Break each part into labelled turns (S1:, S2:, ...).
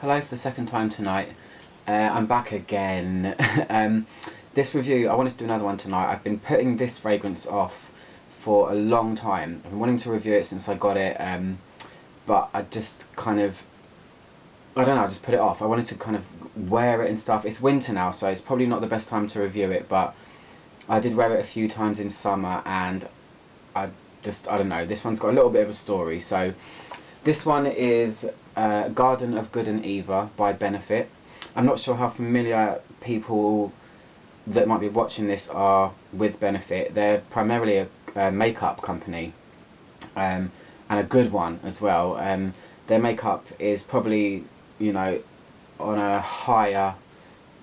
S1: Hello for the second time tonight. I'm back again. This review, I wanted to do another one tonight. I've been putting this fragrance off for a long time. I've been wanting to review it since I got it, but I just kind of, I don't know, I just put it off. I wanted to kind of wear it and stuff. It's winter now, so it's probably not the best time to review it, but I did wear it a few times in summer, and I don't know, this one's got a little bit of a story. So this one is Garden of Good and Evil by Benefit. I'm not sure how familiar people that might be watching this are with Benefit. They're primarily a makeup company, and a good one as well. Their makeup is probably, you know, on a higher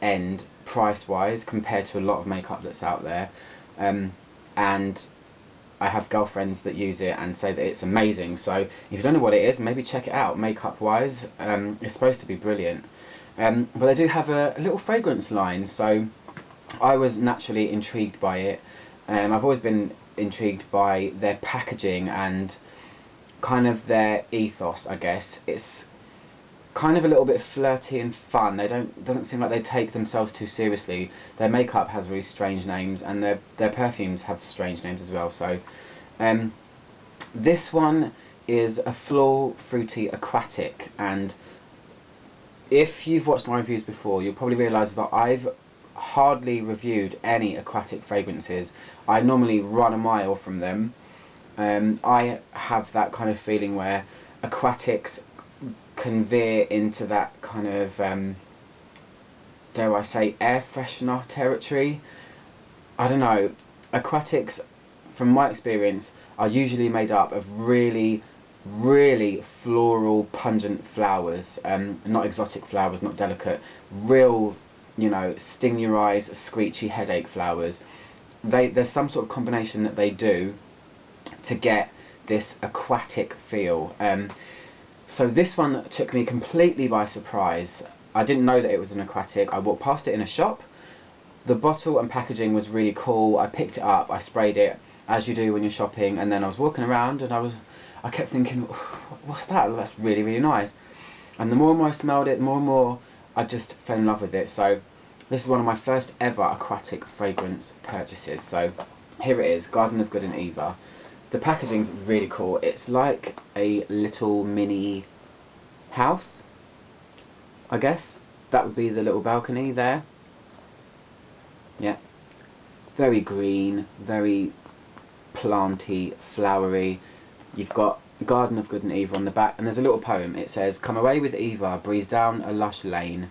S1: end price-wise compared to a lot of makeup that's out there. And I have girlfriends that use it and say that it's amazing. So if you don't know what it is, maybe check it out. Makeup wise, it's supposed to be brilliant. But they do have a little fragrance line, so I was naturally intrigued by it. I've always been intrigued by their packaging and kind of their ethos, I guess. It's kind of a little bit flirty and fun. Doesn't seem like they take themselves too seriously. Their makeup has really strange names, and their perfumes have strange names as well. So this one is a floral fruity aquatic, and if you've watched my reviews before, you'll probably realise that I've hardly reviewed any aquatic fragrances. I normally run a mile from them. I have that kind of feeling where aquatics can veer into that kind of, dare I say, air freshener territory. I don't know. Aquatics, from my experience, are usually made up of really floral, pungent flowers. Not exotic flowers, not delicate. Real, you know, sting your eyes, screechy headache flowers. There's some sort of combination that they do to get this aquatic feel. So this one took me completely by surprise. I didn't know that it was an aquatic. I walked past it in a shop. The bottle and packaging was really cool. I picked it up, I sprayed it, as you do when you're shopping, and then I was walking around and I kept thinking, what's that? That's really nice. And the more and more I smelled it, the more and more I just fell in love with it. So this is one of my first ever aquatic fragrance purchases. So here it is, Garden of Good and Evil. The packaging's really cool. It's like a little mini house, I guess. That would be the little balcony there. Yeah. Very green, very planty, flowery. You've got Garden of Good and Evil on the back, and there's a little poem. It says, "Come away with Eva, breeze down a lush lane.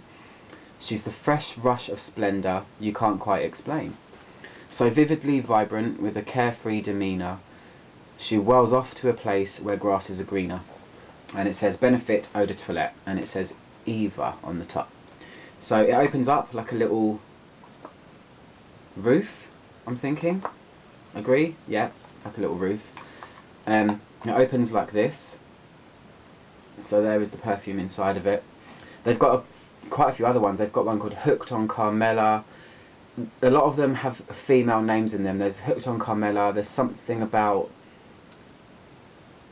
S1: She's the fresh rush of splendour you can't quite explain. So vividly vibrant with a carefree demeanour, she whirls off to a place where grasses are greener." And it says Benefit Eau de Toilette, and it says Eva on the top. So it opens up like a little roof, I'm thinking. Agree? Yeah, like a little roof. It opens like this. So there is the perfume inside of it. They've got quite a few other ones. They've got one called Hooked on Carmela. A lot of them have female names in them. There's Hooked on Carmela. There's something about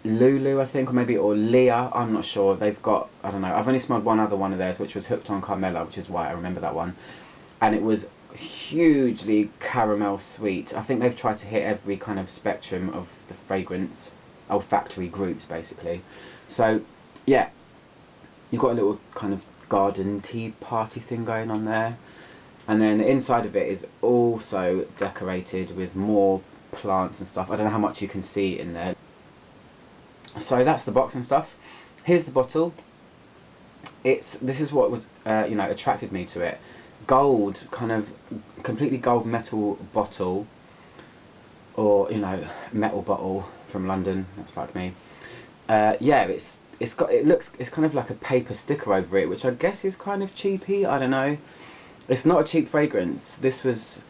S1: Lulu, I think, or Leah, I'm not sure. They've got, I don't know, I've only smelled one other one of theirs, which was Hooked on Carmela, which is why I remember that one. And it was hugely caramel sweet. I think they've tried to hit every kind of spectrum of the fragrance olfactory groups, basically. So, yeah, you've got a little kind of garden tea party thing going on there. And then the inside of it is also decorated with more plants and stuff. I don't know how much you can see in there. So that's the box and stuff. Here's the bottle. This is what was you know, attracted me to it. Gold, kind of completely gold metal bottle, or, you know, metal bottle from London. That's like me. Yeah, it's kind of like a paper sticker over it, which I guess is kind of cheapy. I don't know. It's not a cheap fragrance. This was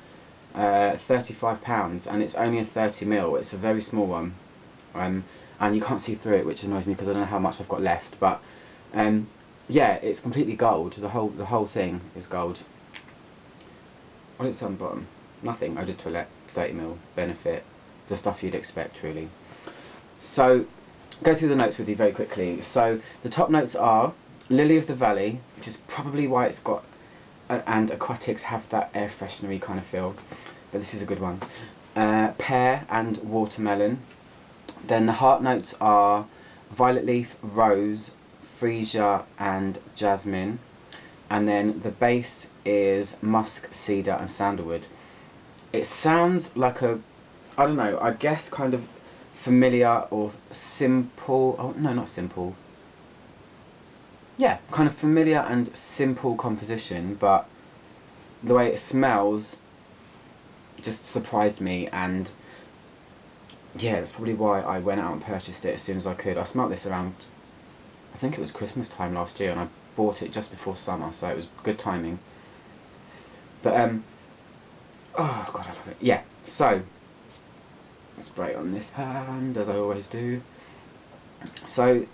S1: £35, and it's only a 30ml. It's a very small one. And you can't see through it, which annoys me because I don't know how much I've got left. But yeah, it's completely gold. The whole thing is gold. What does it say on the bottom? Nothing. Eau de Toilette, 30ml, Benefit, the stuff you'd expect, really. So go through the notes with you very quickly. So the top notes are Lily of the Valley, which is probably why it's got, and aquatics have that air freshenery kind of feel, but this is a good one. Pear and watermelon. Then the heart notes are violet leaf, rose, freesia and jasmine. And then the base is musk, cedar and sandalwood. It sounds like a, I don't know, I guess kind of familiar or simple, oh no, not simple. Yeah, kind of familiar and simple composition, but the way it smells just surprised me, and yeah, that's probably why I went out and purchased it as soon as I could. I smelt this around, I think it was Christmas time last year, and I bought it just before summer, so it was good timing. But oh god, I love it. Yeah, so spray it on this hand as I always do. So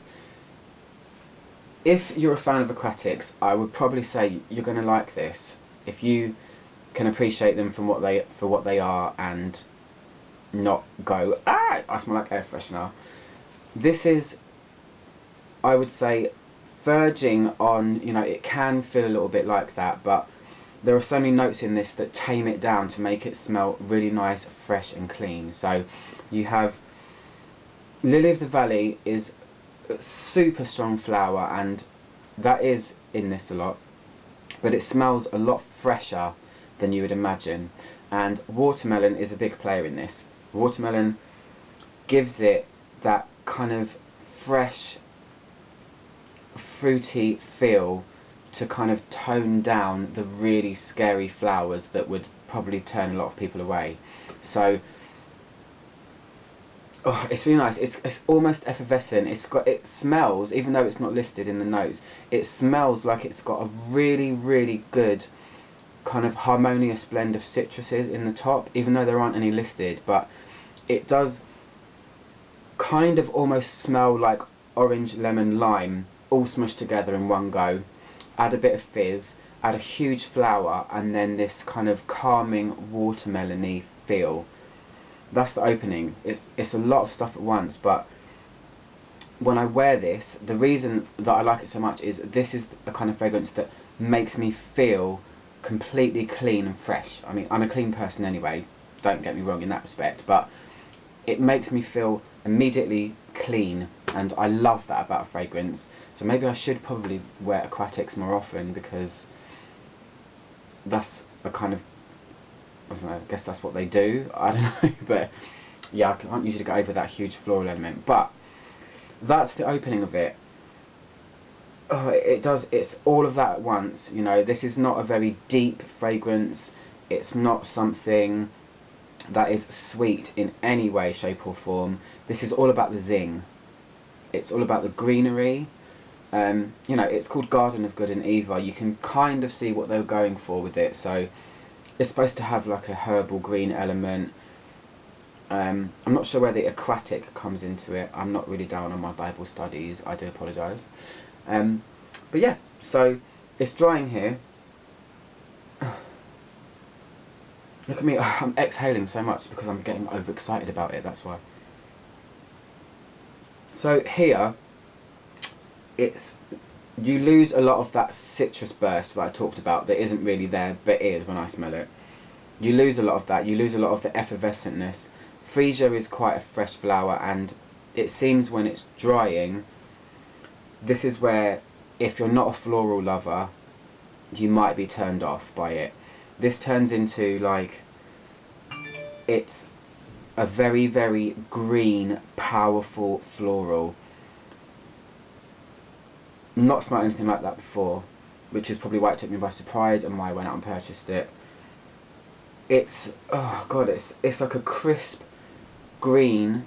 S1: if you're a fan of aquatics, I would probably say you're going to like this if you can appreciate them for what they are and not go, ah, I smell like air freshener. This is, I would say, verging on, you know, it can feel a little bit like that, but there are so many notes in this that tame it down to make it smell really nice, fresh and clean. So you have Lily of the Valley is a super strong flower, and that is in this a lot, but it smells a lot fresher than you would imagine. And watermelon is a big player in this. Watermelon gives it that kind of fresh, fruity feel to kind of tone down the really scary flowers that would probably turn a lot of people away. So oh, it's really nice. It's almost effervescent. It smells, even though it's not listed in the notes, it smells like it's got a really, really good kind of harmonious blend of citruses in the top, even though there aren't any listed. But it does kind of almost smell like orange, lemon, lime all smushed together in one go. Add a bit of fizz, add a huge flower, and then this kind of calming watermelony feel. That's the opening. It's a lot of stuff at once, but when I wear this, the reason that I like it so much is this is a kind of fragrance that makes me feel completely clean and fresh. I mean, I'm a clean person anyway, don't get me wrong in that respect, but it makes me feel immediately clean, and I love that about a fragrance. So maybe I should probably wear aquatics more often, because that's a kind of, I don't know, I guess that's what they do, I don't know, but yeah, I can't usually get over that huge floral element. But that's the opening of it. Oh, it's all of that at once, you know. This is not a very deep fragrance, it's not something that is sweet in any way, shape or form. This is all about the zing. It's all about the greenery. You know, it's called Garden of Good and Evil. You can kind of see what they were going for with it. So it's supposed to have like a herbal green element. I'm not sure where the aquatic comes into it. I'm not really down on my Bible studies, I do apologise. But yeah, so it's drying here. Look at me, I'm exhaling so much because I'm getting overexcited about it, that's why. So here, you lose a lot of that citrus burst that I talked about that isn't really there, but is when I smell it. You lose a lot of that, you lose a lot of the effervescentness. Freesia is quite a fresh flower, and it seems when it's drying, this is where, if you're not a floral lover, you might be turned off by it. This turns into, like, it's a very, very green, powerful floral. Not smelled anything like that before, which is probably why it took me by surprise and why I went out and purchased it. It's, oh god, it's like a crisp green,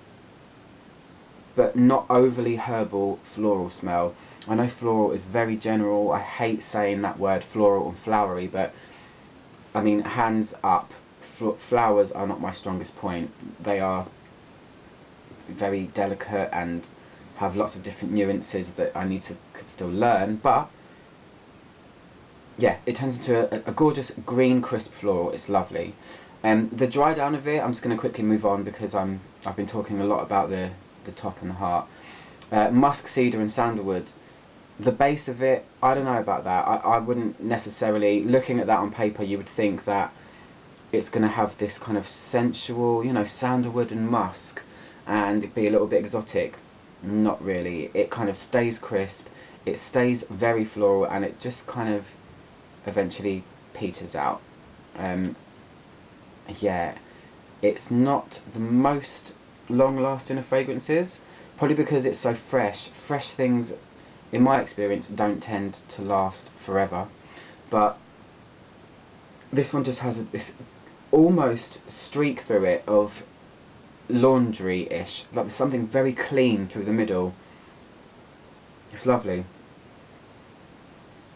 S1: but not overly herbal floral smell. I know floral is very general, I hate saying that word, floral and flowery, but I mean, hands up, flowers are not my strongest point. They are very delicate and have lots of different nuances that I need to still learn, but yeah, it turns into a gorgeous green crisp floral. It's lovely. The dry down of it, I'm just going to quickly move on because I've been talking a lot about the top and the heart. Musk, cedar and sandalwood. The base of it, I don't know about that. I wouldn't necessarily, looking at that on paper, you would think that it's going to have this kind of sensual, you know, sandalwood and musk, and be a little bit exotic. Not really. It kind of stays crisp, it stays very floral, and it just kind of eventually peters out. Yeah, it's not the most long lasting of fragrances, probably because it's so fresh. Fresh things, in my experience, don't tend to last forever, but this one just has this almost streak through it of laundry-ish, like there's something very clean through the middle. It's lovely.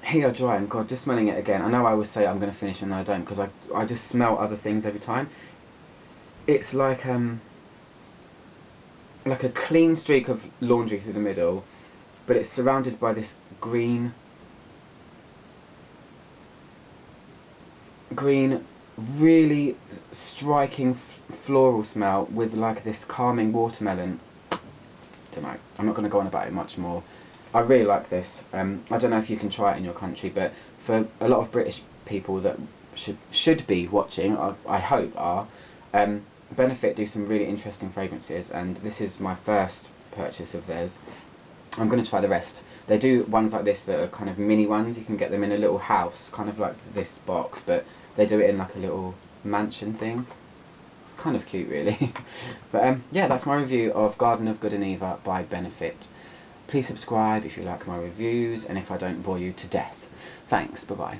S1: Here dry, and God, just smelling it again, I know I always say I'm going to finish and then I don't, because I just smell other things every time. It's like a clean streak of laundry through the middle, but it's surrounded by this green, really striking floral smell with like this calming watermelon. Don't know, I'm not going to go on about it much more. I really like this. I don't know if you can try it in your country, but for a lot of British people that should be watching, I hope are, Benefit do some really interesting fragrances, and this is my first purchase of theirs. I'm going to try the rest. They do ones like this that are kind of mini ones. You can get them in a little house, kind of like this box, but they do it in like a little mansion thing. It's kind of cute, really. But yeah, that's my review of Garden of Good and Evil by Benefit. Please subscribe if you like my reviews, and if I don't bore you to death. Thanks, bye bye.